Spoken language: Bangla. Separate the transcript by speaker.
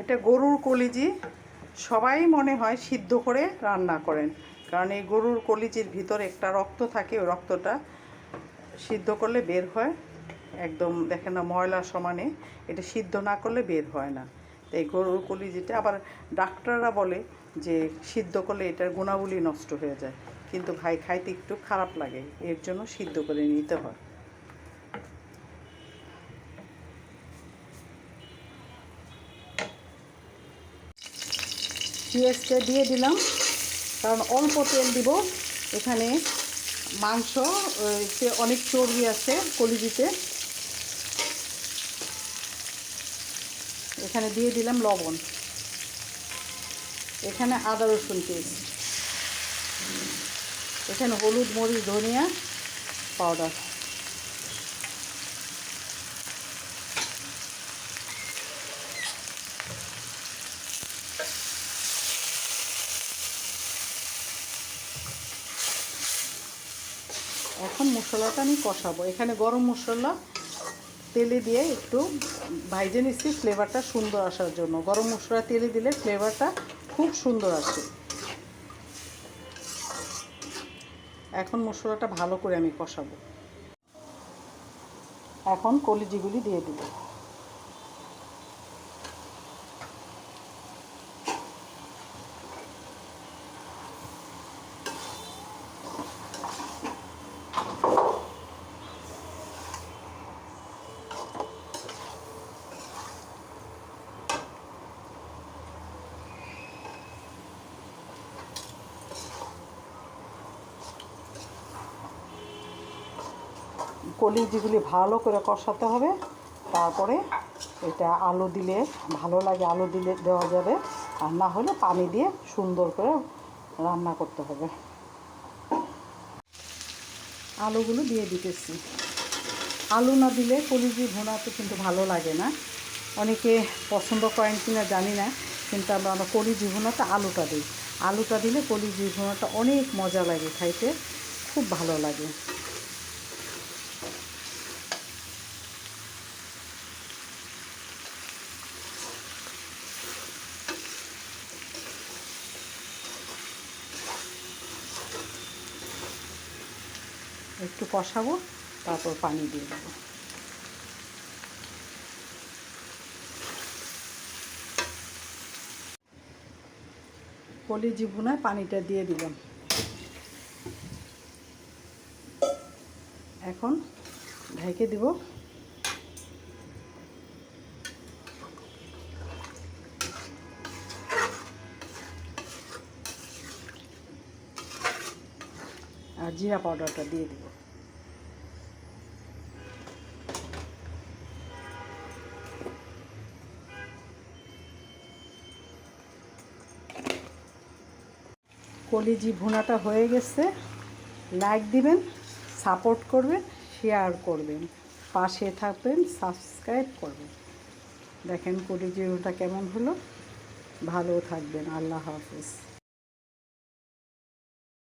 Speaker 1: এটা গরুর কলিজি। সবাই মনে হয় সিদ্ধ করে রান্না করেন, কারণ এই গরুর কলিজির ভিতরে একটা রক্ত থাকে, ওই রক্তটা সিদ্ধ করলে বের হয় একদম, দেখেন না ময়লা সমানে, এটা সিদ্ধ না করলে বের হয় না। তো এই গরুর কলিজিটা আবার ডাক্তাররা বলে যে সিদ্ধ করলে এটার গুণাবলী নষ্ট হয়ে যায়, কিন্তু ভাই খাইতে একটু খারাপ লাগে, এর জন্য সিদ্ধ করে নিতে হয়। পেঁয়াজটা দিয়ে দিলাম, কারণ অল্প তেল দিব এখানে। মাংস অনেক চর্বি আছে কলিজিতে। এখানে দিয়ে দিলাম লবণ, এখানে আদা রসুন পেস্ট, এখানে হলুদ মরিচ ধনিয়া পাউডার। এখন মশলাটা আমি কষাবো। এখানে গরম মশলা তেলে দিয়ে একটু ভাইজে নিচ্ছি ফ্লেভারটা সুন্দর আসার জন্য। গরম মশলা তেলে দিলে ফ্লেভারটা খুব সুন্দর আসে। এখন মশলাটা ভালো করে আমি কষাবো। এখন কলিজিগুলি দিয়ে দিব। কলিজিগুলি ভালো করে কষাতে হবে, তারপরে এটা আলু দিলে ভালো লাগে, আলু দিলে দেওয়া যাবে, আর না হলে পানি দিয়ে সুন্দর করে রান্না করতে হবে। আলুগুলো দিয়ে দিতেছি। আলু না দিলে কলিজি ভুনাতে কিন্তু ভালো লাগে না। অনেকে পছন্দ করেন কিনা জানি না, কিন্তু আমরা কলিজি ভুনাতে আলুটা দিই। আলুটা দিলে কলিজি ভুনাটা অনেক মজা লাগে খাইতে, খুব ভালো লাগে। একটু কষাবো, তারপর পানি দিয়ে দেবো। কলিজি ভুনায় পানিটা দিয়ে দিলাম। এখন ঢেকে দিব। আর জিরা পাউডারটা দিয়ে দিব। কলিজি ভুনাটা হয়ে গেছে। লাইক দিবেন, সাপোর্ট করবেন, শেয়ার করবেন, পাশে থাকবেন, সাবস্ক্রাইব করবেন। দেখেন কলিজি ভুনাটা কেমন হলো। ভালো থাকবেন। আল্লাহ হাফেজ।